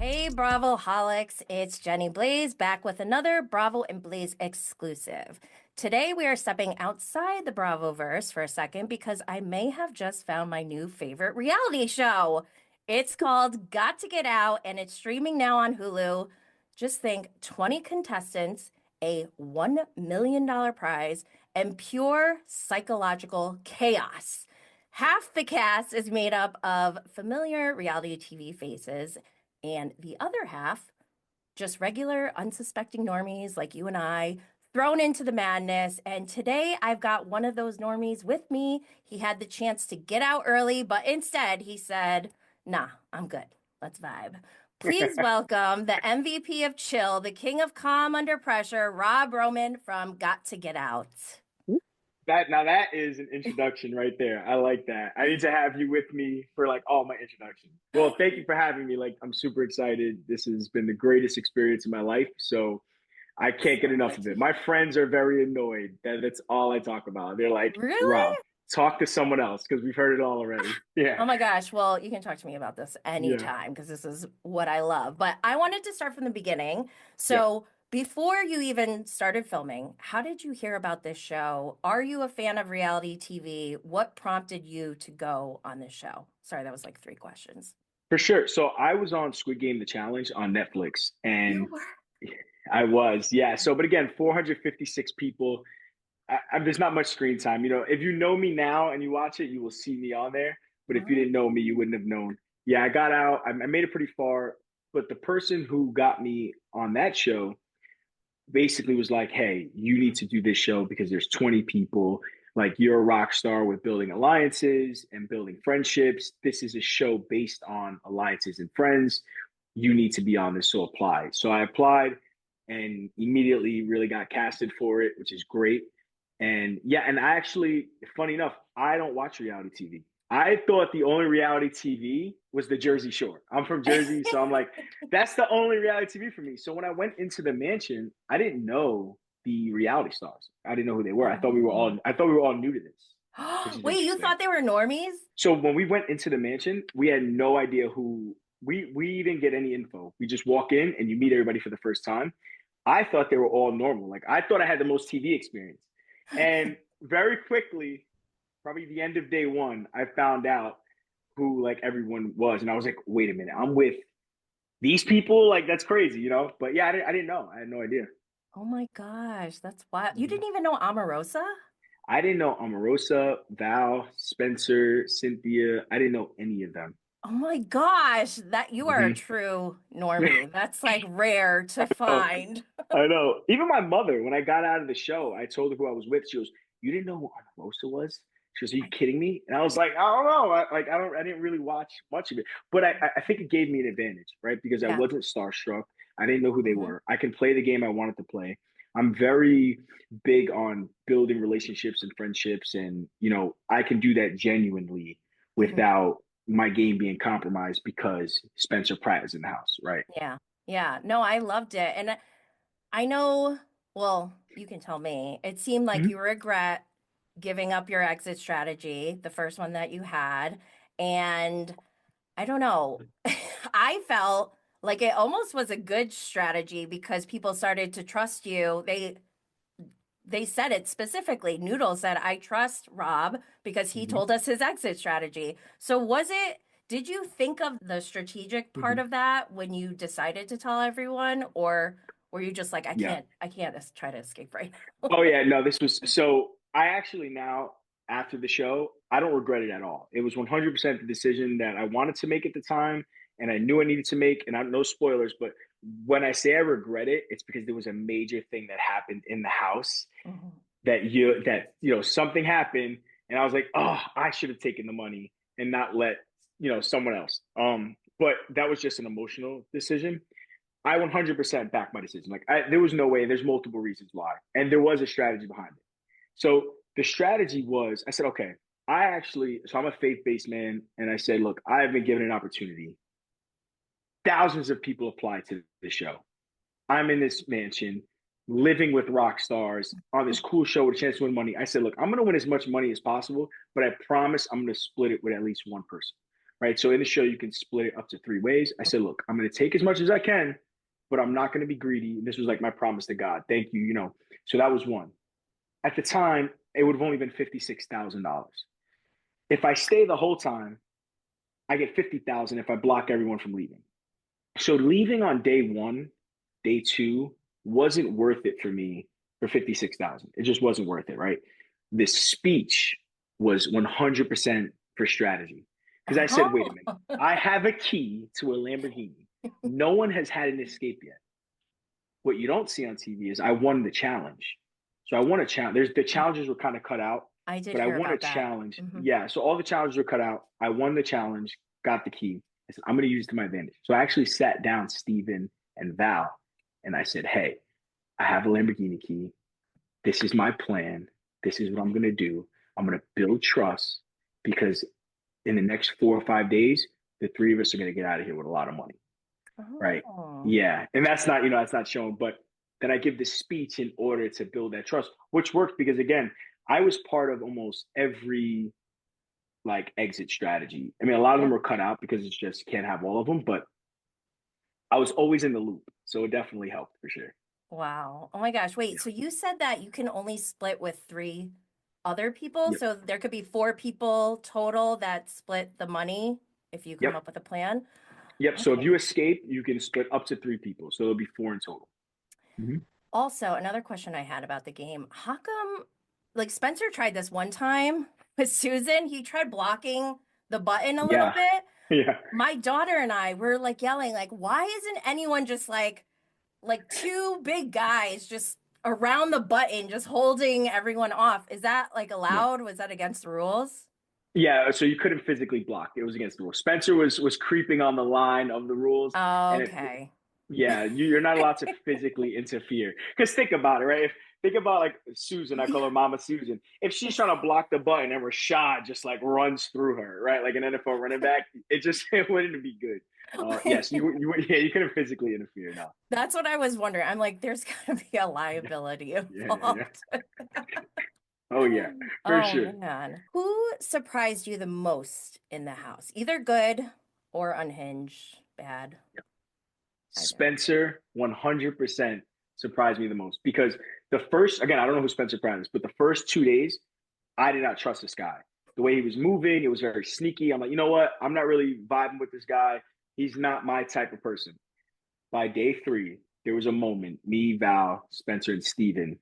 Hey, Bravo holics, it's Jenny Blaze back with another Bravo and Blaze exclusive. Today we are stepping outside the Bravoverse for a second because I may have just found my new favorite reality show. It's called Got to Get Out and it's streaming now on Hulu. Just think 20 contestants, a $1 million prize, and pure psychological chaos. Half the cast is made up of familiar reality TV faces and the other half, just regular, unsuspecting normies like you and I, thrown into the madness. And today I've got one of those normies with me. He had the chance to get out early, but instead he said, nah, I'm good. Let's vibe. Please welcome the MVP of chill, the king of calm under pressure, Rob Roman from Got to Get Out. That is an introduction right there. I like that. I need to have you with me for like all my introductions. Well, thank you for having me. Like I'm super excited. This has been the greatest experience of my life. So I can't get So enough good of to it. hear. My friends are very annoyed that that's all I talk about. They're like, Rob, Really? talk to someone else because we've heard it all already. Oh Yeah. my gosh. Well, you can talk to me about this Yeah. anytime because this is what I love. But I wanted to start from the beginning. Yep. So, before you even started filming, how did you hear about this show? Are you a fan of reality TV? What prompted you to go on this show? Sorry, that was like three questions. For sure. So I was on Squid Game The Challenge on Netflix You and were. I was, yeah. So, but again, 456 people. There's not much screen time. You know, if you know me now and you watch it, you will see me on there. But if you Oh. didn't know me, you wouldn't have known. Yeah, I got out. I made it pretty far. But the person who got me on that show basically was like, hey, you need to do this show because there's 20 people. Like, you're a rock star with building alliances and building friendships. This is a show based on alliances and friends. You need to be on this. So apply. So I applied and immediately really got casted for it, which is great. And yeah, and I actually, funny enough, I don't watch reality TV. I thought the only reality TV was the Jersey Shore. I'm from Jersey, so I'm like, that's the only reality TV for me. So when I went into the mansion, I didn't know the reality stars. I didn't know who they were. Oh. I thought we were all new to this, which is Wait, you interesting. thought they were normies? So when we went into the mansion, we had no idea who we didn't get any info. We just walk in and you meet everybody for the first time. I thought they were all normal. Like I thought I had the most TV experience. And very quickly, probably the end of day one, I found out who like everyone was. And I was like, wait a minute, I'm with these people? Like that's crazy, you know? But yeah, I didn't know. I had no idea. Oh my gosh, that's wild. You Mm-hmm. didn't even know Omarosa? I didn't know Omarosa, Val, Spencer, Cynthia. I didn't know any of them. Oh my gosh, that you are a Mm-hmm. true normie. That's like rare to Oh, find. I know. Even my mother, when I got out of the show, I told her who I was with. She goes, "You didn't know who Omarosa was?" She goes, "Are you kidding me?" And I was like, "I don't know. I didn't really watch much of it, but I think it gave me an advantage, right? Because I Yeah. wasn't starstruck. I didn't know who they Hmm. were. I can play the game I wanted to play. I'm very big on building relationships and friendships, and you know, I can do that genuinely Hmm. without my game being compromised because Spencer Pratt is in the house, right? Yeah. Yeah. No, I loved it. And I know, well, you can tell me. It seemed like Mm-hmm. you regret giving up your exit strategy, the first one that you had. And I don't know. I felt like it almost was a good strategy because people started to trust you. They said it specifically. Noodle said, I trust Rob because he Mm-hmm. told us his exit strategy. So did you think of the strategic part Mm-hmm. of that when you decided to tell everyone? Or were you just like, Yeah. I can't try to escape right now? Oh yeah, no, this was so I actually now after the show, I don't regret it at all. It was 100% the decision that I wanted to make at the time and I knew I needed to make and I'm no spoilers, but when I say I regret it, it's because there was a major thing that happened in the house Mhm. that something happened and I was like, "Oh, I should have taken the money and not let, someone else." But that was just an emotional decision. I 100% back my decision. Like there was no way. There's multiple reasons why, and there was a strategy behind it. So the strategy was, I said, okay, so I'm a faith based man, and I said, look, I have been given an opportunity. Thousands of people apply to the show. I'm in this mansion, living with rock stars on this cool show with a chance to win money. I said, look, I'm going to win as much money as possible, but I promise I'm going to split it with at least one person. right? So in the show, you can split it up to three ways. I said, look, I'm going to take as much as I can, but I'm not going to be greedy. This was like my promise to God. Thank you, you know. So that was one. At the time, it would have only been $56,000. If I stay the whole time, I get 50,000 if I block everyone from leaving. So leaving on day one, day two wasn't worth it for me for 56,000. It just wasn't worth it, right? This speech was 100% for strategy. Because I said, wait a Oh, minute, I have a key to a Lamborghini. No one has had an escape yet. What you don't see on TV is I won the challenge. So I won a challenge. There's the challenges were kind of cut out, I did but I hear won a about that. challenge. Hmm. Yeah. So all the challenges were cut out. I won the challenge, got the key. I said, I'm going to use it to my advantage. So I actually sat down Steven and Val and I said, hey, I have a Lamborghini key. This is my plan. This is what I'm going to do. I'm going to build trust because in the next 4 or 5 days, the three of us are going to get out of here with a lot of money. Right. Oh. Yeah. And that's not, that's not shown, but then I give this speech in order to build that trust, which worked because again, I was part of almost every like exit strategy. I mean, a lot of them Yeah. were cut out because it's just can't have all of them, but I was always in the loop. So it definitely helped for sure. Wow. Oh my gosh. Wait, Yeah. so you said that you can only split with three other people? Yep. So there could be four people total that split the money if you come Yep. up with a plan? Yep. So if Okay. you escape, you can split up to three people. So it'll be four in total. Mm-hmm. Also, another question I had about the game, how come, like Spencer tried this one time with Susan, he tried blocking the button a little Yeah. bit. Yeah. My daughter and I were like yelling, like, why isn't anyone just like two big guys just around the button, just holding everyone off? Is that like Yeah. allowed? Was that against the rules? Yeah, so you couldn't physically block. It was against the rules. Spencer was creeping on the line of the rules, and if Okay. yeah, you're not allowed to physically interfere. Because think about it, right? If think about like Susan, I call her Yeah. Mama Susan. If she's trying to block the button and Rashad just like runs through her, right, like an NFL running back, it just it wouldn't be good. Yes, yeah, you couldn't physically interfere. No. That's what I was wondering. I'm like, there's got to be a Yeah, liability yeah. involved. Oh yeah, for Oh sure. man. Who surprised you the most in the house? Either good or unhinged, bad, either. Spencer 100% surprised me the most because the first, again, I don't know who Spencer Pratt is, but the first 2 days, I did not trust this guy. The way he was moving, it was very sneaky. I'm like, you know what? I'm not really vibing with this guy. He's not my type of person. By day three, there was a moment, me, Val, Spencer, and Steven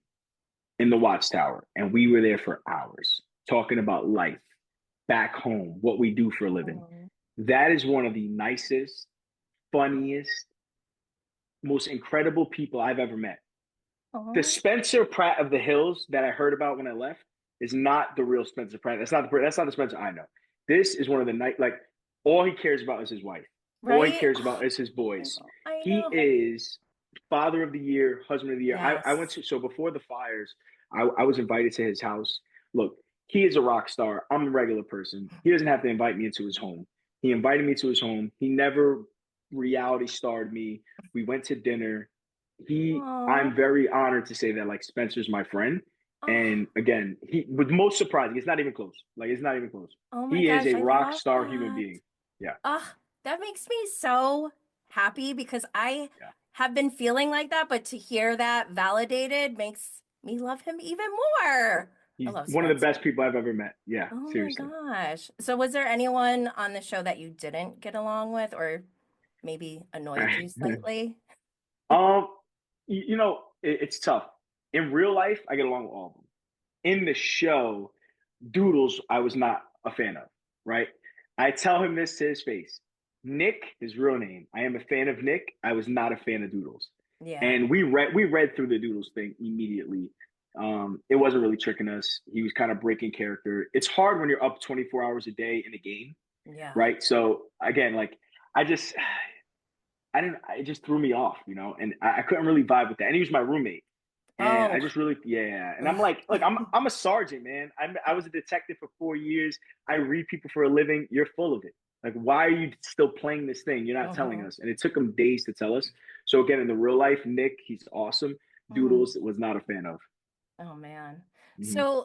in the Watchtower, and we were there for hours talking about life, back home, what we do for a living. Oh. That is one of the nicest, funniest, most incredible people I've ever met. The Oh. Spencer Pratt of the Hills that I heard about when I left is not the real Spencer Pratt. That's not the Spencer I know. This is one of the night like all he cares about is his wife. All he Right? cares about is his I boys. know. I He know. is father of the year, husband of the year. I went Yes. to so before the fires, I was invited to his house. Look, he is a rock star. I'm a regular person. He doesn't have to invite me into his home. He invited me to his home. He never reality starred me. We went to dinner. I'm Oh. very honored to say that like Spencer's my friend. Oh. And again, he was most surprising. It's not even close. Like it's not even close. Oh my He is gosh, a I rock love star human that. being. Yeah. That makes me so happy because I Yeah. have been feeling like that, but to hear that validated makes me love him even more. I He's love one of the best Spencer. people I've ever met. Yeah, Oh my seriously. gosh. So was there anyone on the show that you didn't get along with or maybe annoyed you slightly? um, it's tough. In real life, I get along with all of them. In the show, Doodles, I was not a fan of, right? I tell him this to his face. Nick, his real name. I am a fan of Nick. I was not a fan of Doodles. Yeah. And we read through the Doodles thing immediately. It wasn't really tricking us. He was kind of breaking character. It's hard when you're up 24 hours a day in a game, Yeah. right? So again, like I just I didn't it just threw me off, and I couldn't really vibe with that. And he was my roommate. And I Oh. just really, yeah. And I'm Ugh. like, look, I'm a sergeant, man. I was a detective for 4 years. I read people for a living. You're full of it. Like, why are you still playing this thing? You're not telling Mhm. us. And it took him days to tell us. So again, in the real life, Nick, he's awesome. Mhm. Doodles was not a fan of. Oh man. Mhm. So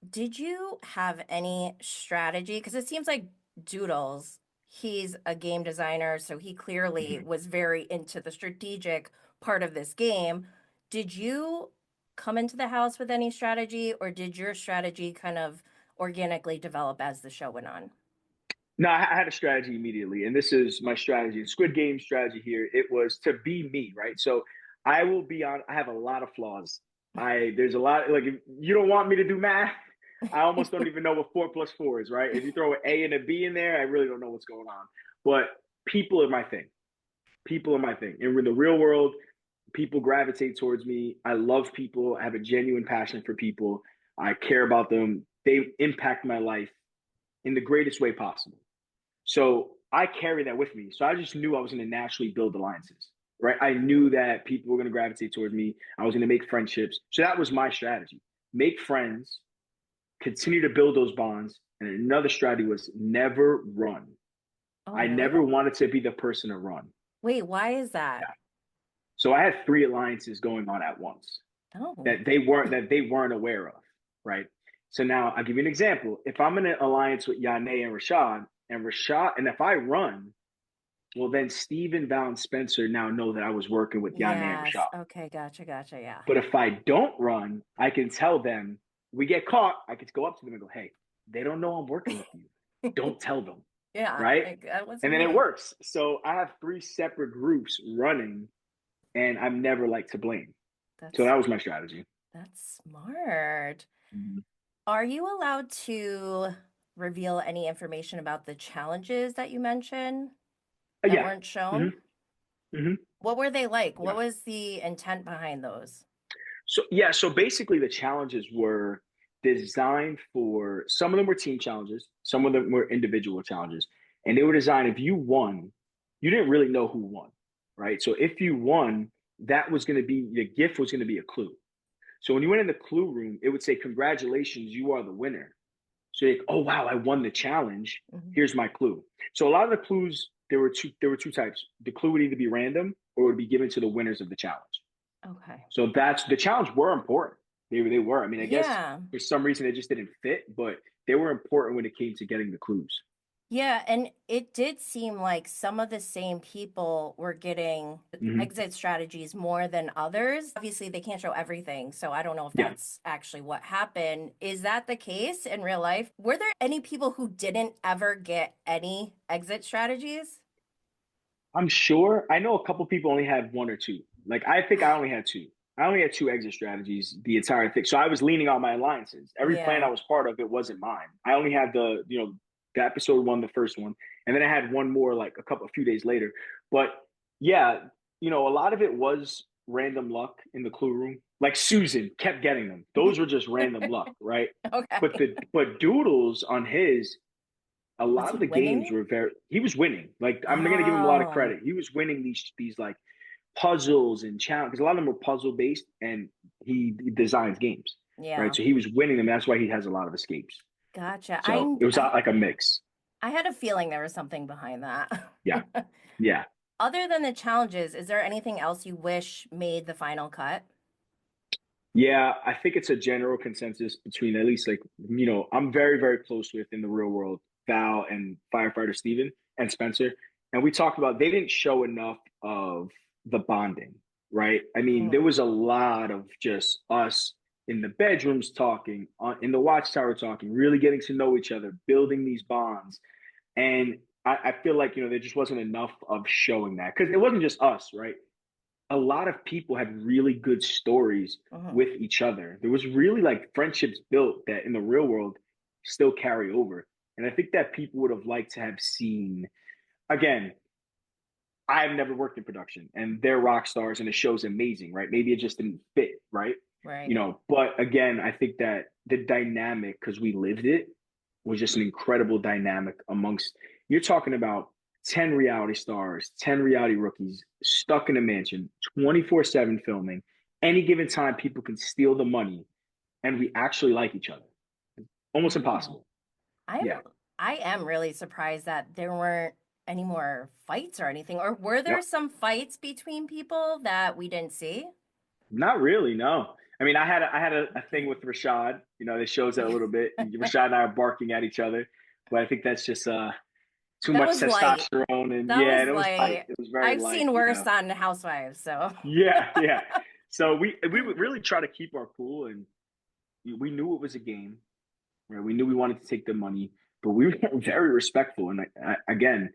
did you have any strategy? Because it seems like Doodles, he's a game designer, so he clearly Mhm. was very into the strategic part of this game. Did you come into the house with any strategy, or did your strategy kind of organically develop as the show went on? No, I had a strategy immediately, and this is my strategy. Squid Game strategy here. It was to be me, right? So I will be on. I have a lot of flaws. There's a lot like if you don't want me to do math. I almost don't even know what 4 plus 4 is, right? If you throw an A and a B in there, I really don't know what's going on. But people are my thing. People are my thing. And in the real world, people gravitate towards me. I love people. I have a genuine passion for people. I care about them. They impact my life in the greatest way possible. So I carry that with me. So I just knew I was going to naturally build alliances, right? I knew that people were going to gravitate towards me. I was going to make friendships. So that was my strategy: make friends, continue to build those bonds. And another strategy was never run. Oh, I really? never wanted to be the person to run. Wait, why is that? Yeah. So I had 3 alliances going on at once Oh, that they weren't aware of, right? So now I'll give you an example. If I'm in an alliance with Yane and if I run, well, then Steven, Val, and Spencer now know that I was working with Yane and yes. Rashad. Okay, gotcha, gotcha. Yeah. But if I don't run, I can tell them, we get caught, I could go up to them and go, hey, they don't know I'm working with you. Don't tell them, Yeah, right? like that wasn't And then it me. works. So I have 3 separate groups running, and I'm never like to blame. So That's that was my strategy. that's smart. Mhm. Are you allowed to reveal any information about the challenges that you mentioned that Yeah. weren't hmm shown? hmm What were they like? What Yeah. was the intent behind those? So basically the challenges were designed for, some of them were team challenges, some of them were individual challenges. And they were designed, if you won, you didn't really know who won, right? So if you won, that was going to be, the gift was going to be a clue. So when you went in the clue room, it would say, congratulations, you are the winner. So you're like, oh wow, I won the challenge. Mhm. Here's my clue. So a lot of the clues, there were two types. The clue would either be random or it would be given to the winners of the challenge. Okay. So that's the challenge were important. They were. I mean, I guess Yeah. for some reason it just didn't fit, but they were important when it came to getting the clues. Yeah, and it did seem like some of the same people were getting Mm-hmm. exit strategies more than others. Obviously, they can't show everything, so I don't know if Yeah, that's actually what happened. Is that the case in real life? Were there any people who didn't ever get any exit strategies? I'm sure. I know a couple people only had 1 or 2. Like I think I only had 2. I only had 2 exit strategies the entire thing. So I was leaning on my alliances. Every plan Yeah. I was part of, it wasn't mine. I only had the episode one, the first one, and then I had one more like a few days later. But yeah, a lot of it was random luck in the clue room. Like Susan kept getting them. Those were just random luck, right? But Okay. the but Doodles on his, a Was lot he of the games winning? were very, he was winning. Like I'm gonna give him a lot of Oh, credit. He was winning these like puzzles and challenge, because a lot of them were puzzle based, and he designs games, right? yeah. So he was winning them. That's why he has a lot of escapes. Gotcha. So it was I like a mix. I had a feeling there was something behind that. Yeah. Yeah. Other than the challenges, is there anything else you wish made the final cut? Yeah, I think it's a general consensus between, at least, like, I'm very, very close with, in the real world, Val and firefighter Steven and Spencer. And we talked about, they didn't show enough of the bonding, right? I mean, there Mm, was a lot of just us in the bedrooms talking, in the watchtower talking, really getting to know each other, building these bonds. And I feel like, there just wasn't enough of showing that, because it wasn't just us, right? A lot of people had really good stories mhm. with each other. There was really like friendships built that in the real world still carry over. And I think that people would have liked to have seen, again, I've never worked in production and they're rock stars and the show's amazing, right? Maybe it just didn't fit, right? Right. But again, I think that the dynamic, because we lived it, was just an incredible dynamic amongst, you're talking about 10 reality stars, 10 reality rookies stuck in a mansion, 24/7 filming. Any given time, people can steal the money, and we actually like each other. Almost Wow. impossible. I'm Yeah. I am really surprised that there weren't any more fights or anything. Or were there Yep. some fights between people that we didn't see? Not really, no. I mean, I had a thing Okay. with Rashad. That shows that a little bit. Rashad and I are barking at each other, but I think that's just too That much was light. testosterone, and That yeah, was and it was light. like It was very I've light, seen you worse know. on Housewives, so Yeah, yeah. So we would really try to keep our cool, and we knew it was a game, right? We knew we wanted to take the money, but we were very respectful. And again,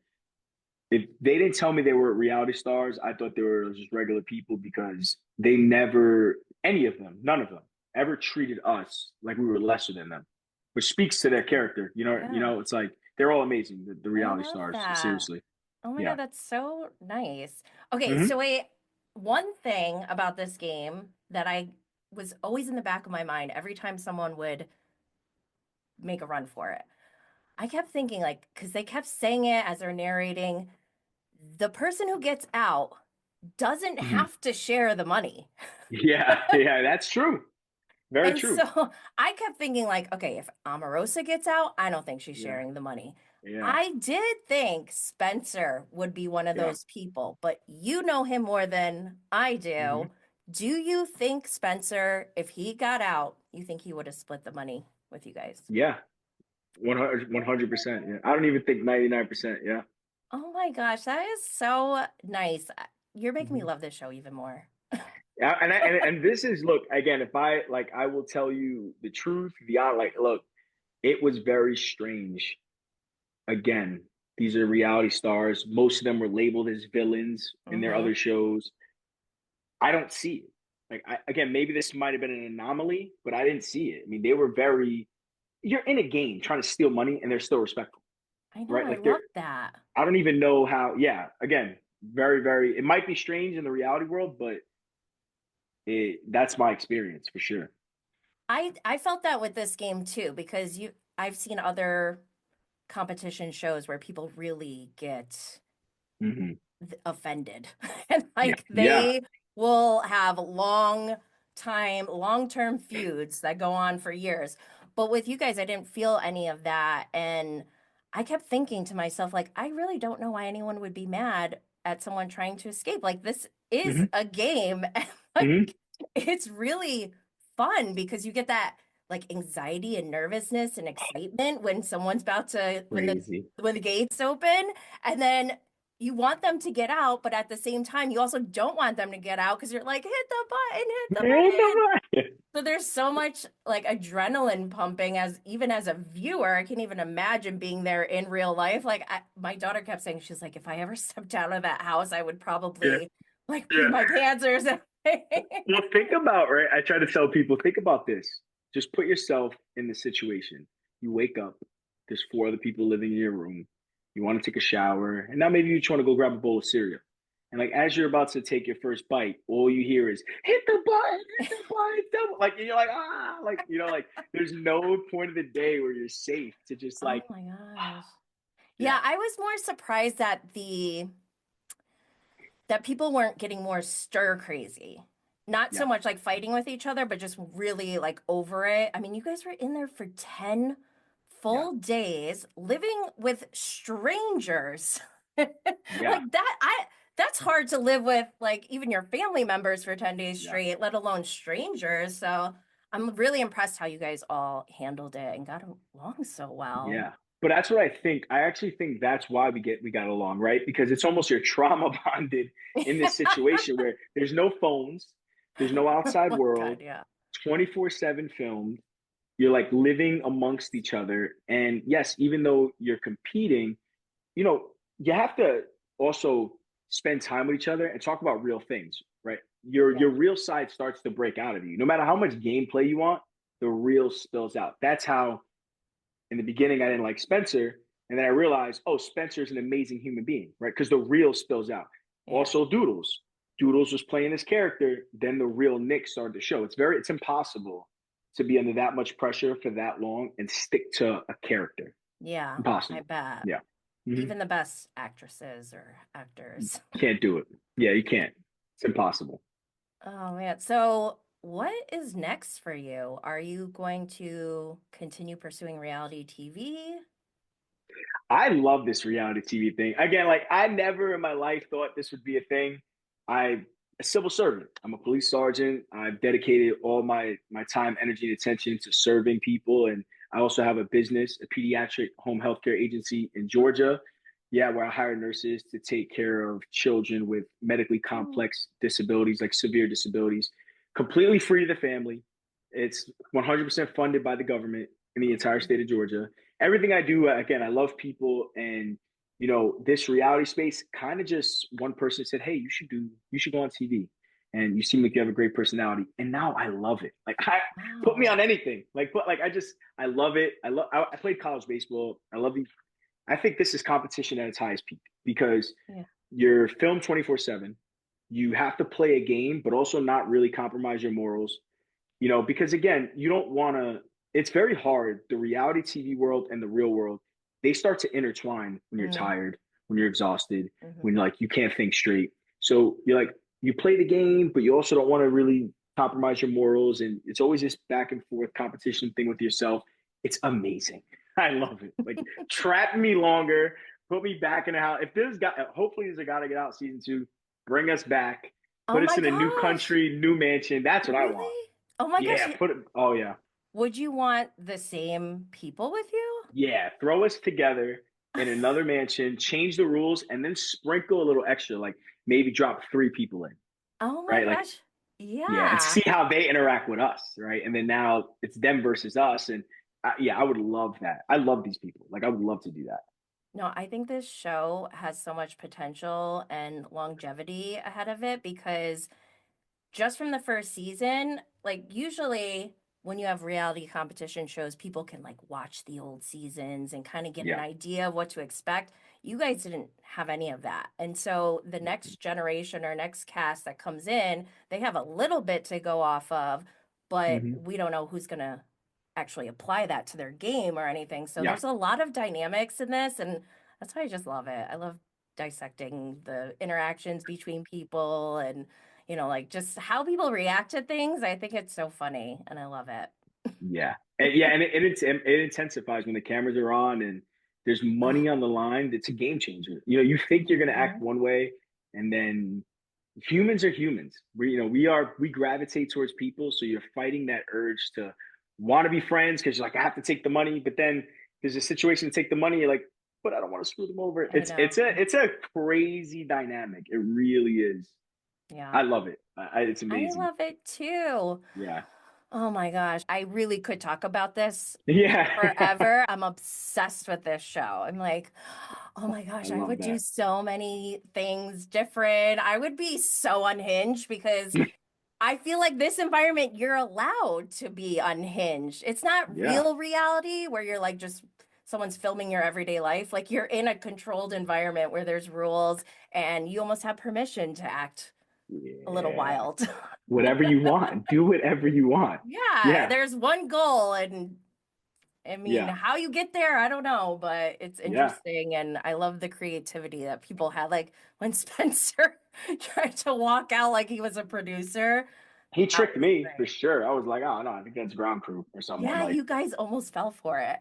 if they didn't tell me they were reality stars, I thought they were just regular people because they never, any of them, none of them, ever treated us like we were lesser than them, which speaks to their character. yeah. It's like they're all amazing. The I reality love stars, that. seriously. Oh my Yeah. God, that's so nice. Okay, Hmm. so wait, one thing about this game that I was always in the back of my mind every time someone would make a run for it. I kept thinking, like, because they kept saying it as they're narrating, the person who gets out doesn't Hmm. have to share the money. Yeah, yeah, that's true. Very And true. so I kept thinking, like, okay, if Omarosa gets out, I don't think she's Yeah, sharing the money. yeah, I did think Spencer would be one of yeah. those people, but you know him more than I Hmm. do. Do you think Spencer, if he got out, you think he would have split the money with you guys? Yeah, 100%. Yeah. I don't even think 99%. Yeah. Oh my gosh, that is so nice. You're making me Hmm. love this show even more. Yeah, and this is, look, again, if I like, I will tell you the truth. Like, look, it was very strange. Again, these are reality stars. Most of them were labeled as villains in their Hmm. other shows. I don't see it. Like, again, maybe this might have been an anomaly, but I didn't see it. I mean, they were very. You're in a game trying to steal money, and they're still respectful, I know, right? I Like, they're. love that. I don't even know how. Yeah, again, very, very. It might be strange in the reality world, but that's my experience for sure. I felt that with this game too because I've seen other competition shows where people really get Hmm. offended and Yeah, like yeah. they will have long-term feuds that go on for years. But with you guys, I didn't feel any of that. And I kept thinking to myself, like, I really don't know why anyone would be mad at someone trying to escape. Like, this is Hmm. a game. And Hmm. like, it's really fun because you get that like anxiety and nervousness and excitement when someone's about to Crazy. when the gates open and then you want them to get out, but at the same time, you also don't want them to get out because you're like, hit the button. So there's so much like adrenaline pumping as even as a viewer. I can't even imagine being there in real life. My daughter kept saying, she's like, if I ever stepped out of that house, I would Yeah, probably like pee yeah. my pants or something. Well, think about, right. I try to tell people, think about this. Just put yourself in the situation. You wake up. There's four other people living in your room. You want to take a shower, and now maybe you just want to go grab a bowl of cereal. And like as you're about to take your first bite, all you hear is hit the button, double. Like and you're like like like there's no point of the day where you're safe to just Oh like my gosh. Yeah, yeah, I was more surprised that that people weren't getting more stir crazy. Not so yeah, much like fighting with each other, but just really like over it. I mean, you guys were in there for 10 yeah, full days living with strangers. yeah, Like that's hard to live with like even your family members for 10 days yeah. straight, let alone strangers. So I'm really impressed how you guys all handled it and got along so well. Yeah. But that's what I think. I actually think that's why we got along, right? Because it's almost you're trauma bonded in this situation where there's no phones, there's no outside Oh world, God, yeah. 24/7 filmed. You're like living amongst each other. And yes, even though you're competing, you have to also spend time with each other and talk about real things, right? Your Yeah. real side starts to break out of you. No matter how much gameplay you want, the real spills out. That's how in the beginning I didn't like Spencer, and then I realized, oh, Spencer's an amazing human being, right? Because the real spills out. Yeah. Also, Doodles. Doodles was playing this character, then the real Nick started to show. It's impossible to be under that much pressure for that long and stick to a character. Yeah, I Impossible. bet. Yeah. Mm-hmm. Even the best actresses or actors. Can't do it. Yeah, you can't. It's impossible. Oh man. So what is next for you? Are you going to continue pursuing reality TV? I love this reality TV thing. Again, like I never in my life thought this would be a thing. I'm a civil servant. I'm a police sergeant. I've dedicated all my time, energy, and attention to serving people. And I also have a business, a pediatric home healthcare agency in Georgia. Yeah, where I hire nurses to take care of children with medically Oh, complex disabilities, like severe disabilities, completely free to the family. It's 100% funded by the government in the entire mhm. state of Georgia. Everything I do, again, I love people, and this reality space kind of just one person said, "Hey, you should go on TV." And you seem like you have a great personality, and now I love it. Like, put me on Wow. anything. I love it. I played college baseball. I think this is competition at its highest peak because Yeah. you're filmed 24/7. You have to play a game, but also not really compromise your morals. Because again, you don't want to, it's very hard. The reality TV world and the real world, they start to intertwine when you're Hmm. tired, when you're exhausted, when Hmm. like you can't think straight. So you play the game, but you also don't want to really compromise your morals. And it's always this back and forth competition thing with yourself. It's amazing. I love it. Like, trap me longer, put me back in the house. If this guy, hopefully there's a Gotta Get Out season 2, bring us back, Oh put us my in a new gosh. country, new mansion. That's what I want. Really? Oh my gosh. Yeah, put it. Oh yeah, Would you want the same people with you? yeah. Throw us together in another mansion, change the rules, and then sprinkle a little extra. Like maybe drop 3 people in, Oh my right? Like gosh. yeah, and Yeah. see how they interact with us, right? And then now it's them versus us, and yeah, I would love that. I love these people. Like I would love to do that. No, I think this show has so much potential and longevity ahead of it because just from the first season, like usually when you have reality competition shows, people can like watch the old seasons and kind of get an Yeah. idea of what to expect. You guys didn't have any of that. And so the next generation or next cast that comes in, they have a little bit to go off of, but Mm-hmm. we don't know who's going to actually apply that to their game or anything. So Yeah. there's a lot of dynamics in this, and that's why I just love it. I love dissecting the interactions between people and like just how people react to things. I think it's so funny and I love it. Yeah, and yeah, and it intensifies when the cameras are on and there's money on the line. It's a game changer. You think you're going to act Mhm. one way, and then humans are humans. We gravitate towards people. So you're fighting that urge to want to be friends because you're like, I have to take the money, but then there's a situation to take the money. You're like, but I don't want to screw them over. I It's know. a crazy dynamic. It really is. Yeah. I love it. It's I amazing. love it too. Yeah, Oh my gosh. I really could talk about this yeah. forever. I'm obsessed with this show. I'm like, oh my I gosh, I love would do that. so many things different. I would be so unhinged because I feel like this environment, you're allowed to be unhinged. It's not Yeah. real reality where you're like just someone's filming your everyday life. Like you're in a controlled environment where there's rules and you almost have permission to act a little Yeah. wild. Whatever you want. Do whatever you want. Yeah, Yeah. there's one goal, and I mean, Yeah. how you get there, I don't know, but it's Yeah. interesting and I love the creativity that people had. Like when Spencer tried to walk out like he was a producer, He that tricked was me for great. sure. I was like, oh no, I think that's ground crew or someone. Yeah, Like, you guys almost fell for it.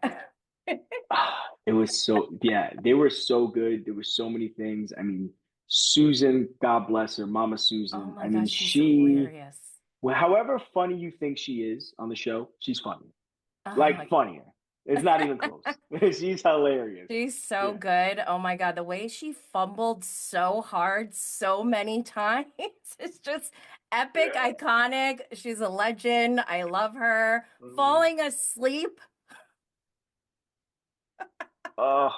it was so, yeah, they were so good. There were so many things. I mean, Susan, God bless her, Mama Oh Susan. I my mean, gosh, she's hilarious. well, however funny you think she is on the show, she's funny. Oh Like my funnier. It's not even close. She's hilarious. She's so Yeah. good. Oh my God, the way she fumbled so hard so many times is just epic, Yeah. iconic. She's a legend. I love her. Falling asleep. Uh,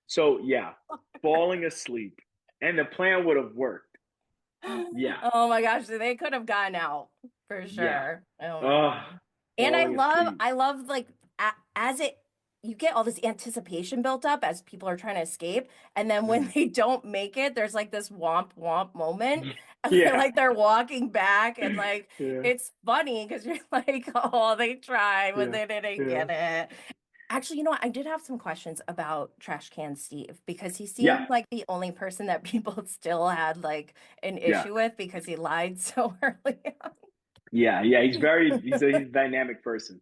so yeah, falling asleep, and the plan would have worked. Yeah, Oh my gosh, they could have gotten out for yeah. sure. Oh my Uh, God. And falling asleep. I love like as it you get all this anticipation built up as people are trying to escape, and then when Mm. they don't make it, there's like this womp womp moment. Yeah, Like they're walking back and like yeah, it's funny because you're like, oh, they tried, but yeah, they didn't yeah, get it. Actually, you know what? I did have some questions about Trash Can Steve because he yeah, seemed like the only person that people still had like an yeah, issue with because he lied so early yeah, yeah. on. He's a dynamic person.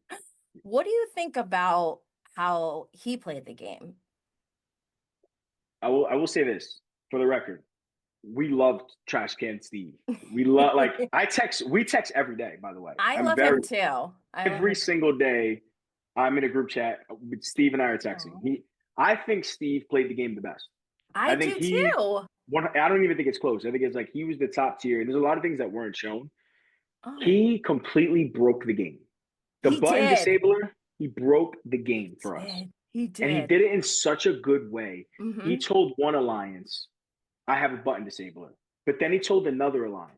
What do you think about how he played the game? I will say this for the record. We loved Trash Can Steve. We love like we text every day, by the way. I I'm love very him too. I love every him too. single day I'm in a group chat with Steve and I are texting. Oh, I think Steve played the game the best. I I think do too. I don't even think it's close. I think it's like he was the top tier, and there's a lot of things that weren't shown. Oh, He completely broke the game. The he button did. disabler, he broke the game He for us. did. He And he did. did it in such a good way. He Mm-hmm. told one alliance, I have a button disabler. But then he told another alliance.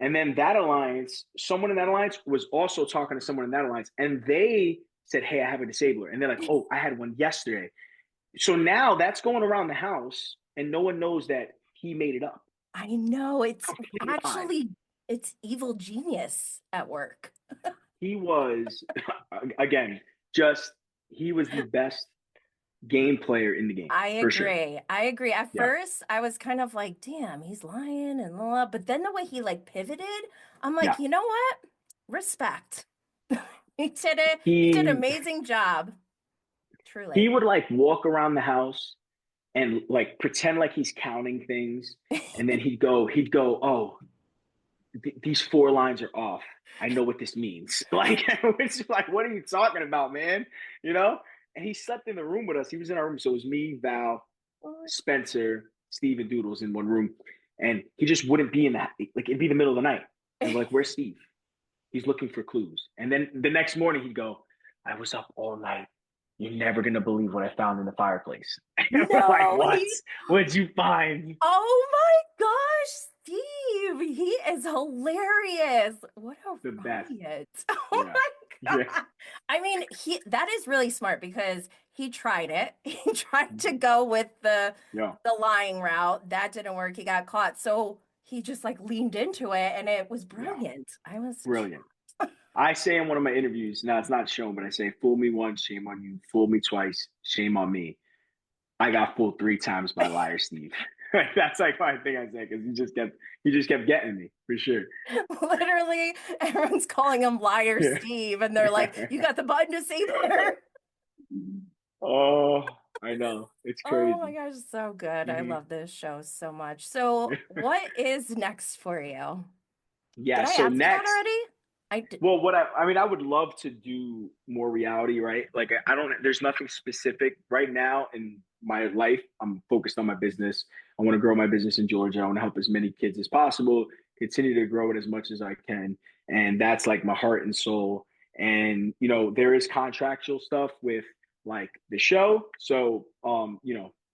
And then that alliance, someone in that alliance was also talking to someone in that alliance. And they said, hey, I have a disabler. And they're like, oh, I had one yesterday. So now that's going around the house and no one knows that he made it up. I know it's Complete lie. actually it's evil genius at work. He was, again, just, he was the best game player in the game, I for sure. agree. I agree. At Yeah. first, I was kind of like, damn, he's lying and blah, blah. But then the way he like pivoted, I'm like, Yeah. you know what? Respect. He did an He amazing job. he Truly. would like walk around the house and like pretend like he's counting things, and then he'd go, oh, these four lines are off. I know what this means. Like, it's like, what are you talking about, man? You know? And he slept in the room with us. He was in our room, so it was me, Val, Spencer, Steve, and Doodles in one room, and he just wouldn't be in the like. It'd be the middle of the night, and we're like, "Where's Steve?" He's looking for clues, and then the next morning he'd go, "I was up all night. You're never gonna believe what I found in the fireplace." And we're like, No, "What? What'd you find?" oh my gosh, Steve, he is hilarious. What a The best. riot. Oh Yeah. my Yeah. God. I mean, that is really smart because he tried it. He tried to go with Yeah. the lying route. That didn't work. He got caught. So he just like leaned into it and it was Yeah. brilliant. I was Brilliant. I say in one of my interviews, now it's not shown, but I say, fool me once, shame on you. Fool me twice, shame on me. I got fooled three times by liar Steve. That's like my thing I say because he just kept getting me for sure. literally everyone's calling him Liar Yeah. Steve and they're like, "You got the button disabler." Oh, I know. It's Oh my crazy. gosh, so good. I Hmm. love this show so much. So, what is next for you? Yeah. Did I So ask you that next, already? I did. well, I mean, I would love to do more reality, right? Like, I don't, there's nothing specific right now in my life. I'm focused on my business. I want to grow my business in Georgia. I want to help as many kids as possible, continue to grow it as much as I can. And that's like my heart and soul. And, there is contractual stuff with like the show. So,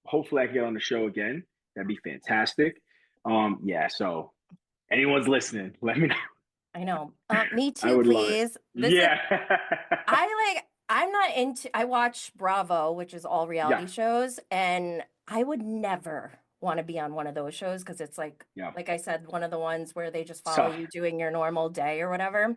hopefully I can get on the show again. That'd be fantastic. Yeah. So, anyone's listening, let me know. I know. Me I too, would love it. please. This is Yeah. I'm not into I watch Bravo, which is all reality Yeah. shows, and I would never want to be on one of those shows because it's Yeah. like I said, one of the ones where they just It's follow tough. you doing your normal day or whatever.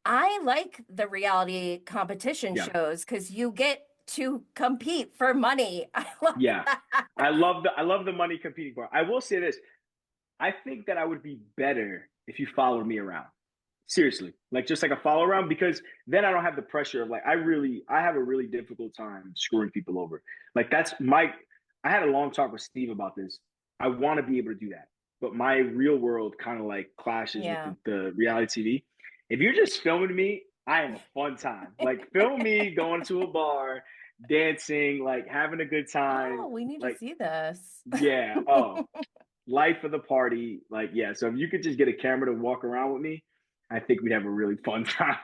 I like the reality competition Yeah. shows because you get to compete for money. I love Yeah. that. I love the money competing part. I will say this. I think that I would be better if you followed me around. Seriously. Like just like a follow around because then I don't have the pressure of like I have a really difficult time screwing people over. Like that's my I had a long talk with Steve about this. I want to be able to do that. But my real world kind of like clashes with Yeah. the reality TV. If you're just filming me, I am a fun time. Like film me going to a bar, dancing, like having a good Oh, time. we need to Like, see this. yeah, oh, life of the party. Like, yeah. So if you could just get a camera to walk around with me, I think we'd have a really fun time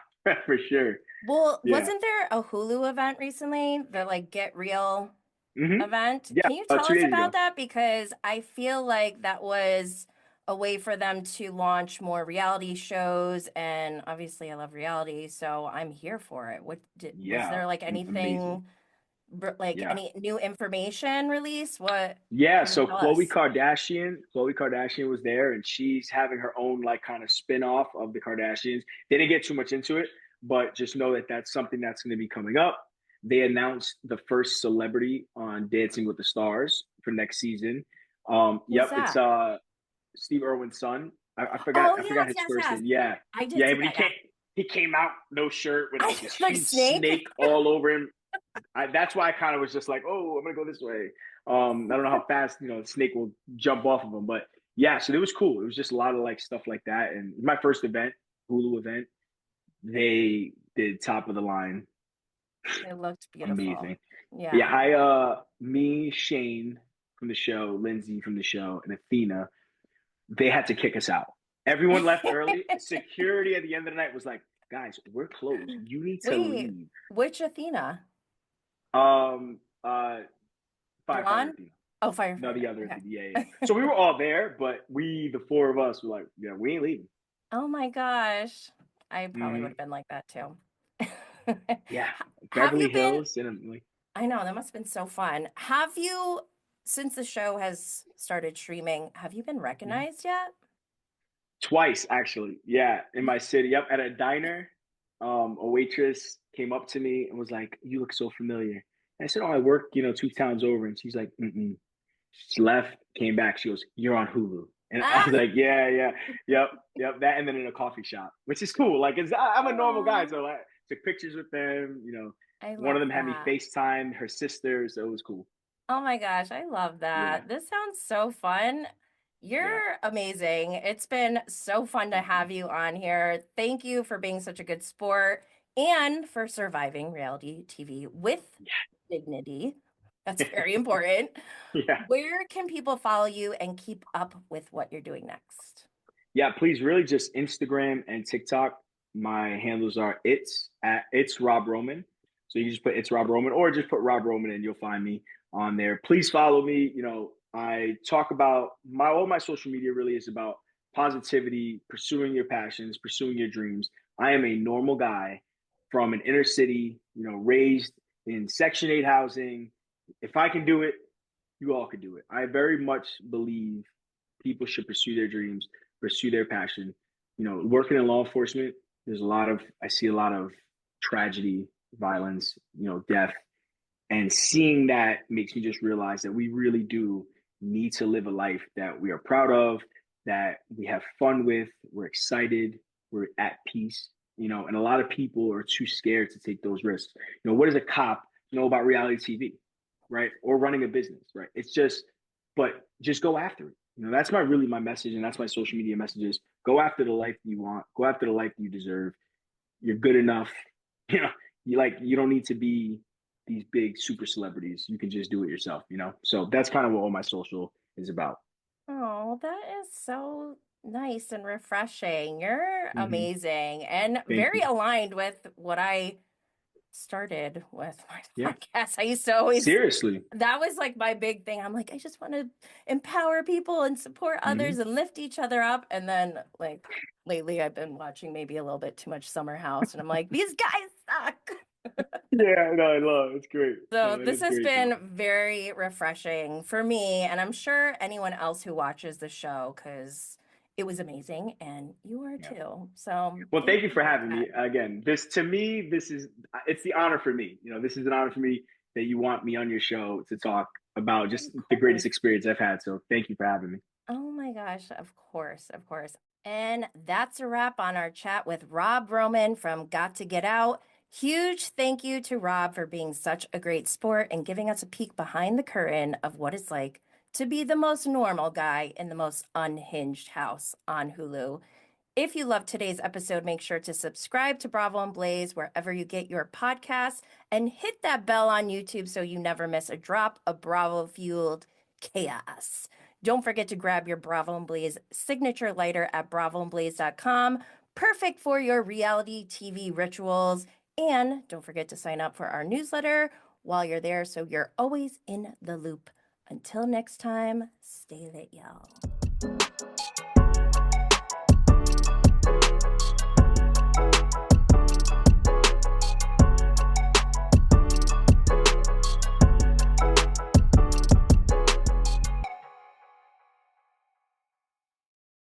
for sure. Well, Yeah. wasn't there a Hulu event recently? The like Get Real Hmm. event. Yeah. Can you tell 2 us days about ago. that? Because I feel like that was a way for them to launch more reality shows, and obviously I love reality, so I'm here for it. Was Yeah. there like Amazing. anything like Yeah. any new information released? What Yeah, can you so tell Khloe us? Kardashian, Khloe Kardashian was there and she's having her own like kind of spin-off of the Kardashians. They didn't get too much into it, but just know that that's something that's going to be coming up. They announced the first celebrity on Dancing with the Stars for next season. Who's Yep, it's that? Steve Irwin's son. I forgot Oh I forgot yes, his yes, first yes. name. Yeah. I did Yeah, see but he that, came yeah. he came out no shirt with like I this like huge Snake. snake all over him. That's why I kind of was just like, oh, I'm gonna go this way. I don't know how fast the snake will jump off of him, but yeah, so it was cool. It was just a lot of like stuff like that, and my first event, Hulu event, they did top of the line, It looked beautiful. amazing. Yeah, Yeah. I me, Shane from the show, Lindsay from the show, and Athena, they had to kick us out. Everyone left early. Security at the end of the night was like, guys, we're closed. You need to Wait, leave. which Athena? Um, uh, Firefighter Blonde? Athena. Oh, No, the firefighter. other Okay. Athena. Yeah, yeah. So we were all there, but the four of us, were like, yeah, we ain't leaving. Oh my gosh. I probably would Mm-hmm. have been like that too. Yeah, Have you Beverly been? Hills, and I'm like, I know, that must have been so fun. Have you, since the show has started streaming, have you been mhm. recognized yet? Twice actually. Yeah, in my city. Yep, at a diner, a waitress came up to me and was like, "You look so familiar." And I said, "Oh, I work, two towns over." And she's like, "Mm-mm." She left, came back. She goes, "You're on Hulu." And I Ah, was like, "Yeah, yeah, yep, yep." That, and then in a coffee shop, which is cool. Like, I'm a normal guy, oh, so I took pictures with them. I One of love them had me that. FaceTime her sister, so it was cool. Oh my gosh, I love Yeah, that. This sounds so fun. yeah. You're amazing. It's been so fun to Thank you. have you on here. Thank you for being such a good sport and for surviving reality TV with dignity. That's very important. Yeah. Where can people follow you and keep up with what you're doing next? Yeah, please really just Instagram and TikTok. My handles are it's Rob Roman. So you just put it's Rob Roman or just put Rob Roman and you'll find me on there. Please follow me. I talk about all my social media really is about positivity, pursuing your passions, pursuing your dreams. I am a normal guy from an inner city, raised in Section 8 housing. If I can do it, you all could do it. I very much believe people should pursue their dreams, pursue their passion. Working in law enforcement, I see a lot of tragedy, violence, death. And seeing that makes me just realize that we really do need to live a life that we are proud of, that we have fun with, we're excited, we're at peace, and a lot of people are too scared to take those risks. What does a cop know about reality TV, right? Or running a business, right? But just go after it. That's my message, and that's my social media messages. Go after the life you want, go after the life you deserve. You're good enough. You know, you don't need to be these big super celebrities. You can just do it yourself. So that's kind of what all my social is about. Oh, that is so nice and refreshing. You're Mm-hmm. amazing and Thank very you. aligned with what I started with my Yeah. podcast. I used to always, Seriously. that was like my big thing. I'm like, I just want to empower people and support Mm-hmm. others and lift each other up. And then, like, lately I've been watching maybe a little bit too much Summer House, and I'm like, these guys suck. Yeah, no, I love it. It's great. So No, it this is has great though. been very refreshing for me, and I'm sure anyone else who watches the show, because it was amazing, and you are Yeah. too. So Well, thank thank you you for for having that. me again. This to me, it's the honor for me. This is an honor for me that you want me on your show to talk about Of just the greatest course. experience I've had. So thank you for having me. Oh my gosh, of course, of course. And that's a wrap on our chat with Rob Roman from Got to Get Out. Huge thank you to Rob for being such a great sport and giving us a peek behind the curtain of what it's like to be the most normal guy in the most unhinged house on Hulu. If you loved today's episode, make sure to subscribe to Bravo and Blaze wherever you get your podcasts and hit that bell on YouTube so you never miss a drop of Bravo fueled chaos. Don't forget to grab your Bravo and Blaze signature lighter at bravoandblaze.com. Perfect for your reality TV rituals. And don't forget to sign up for our newsletter while you're there so you're always in the loop. Until next time, stay lit, y'all.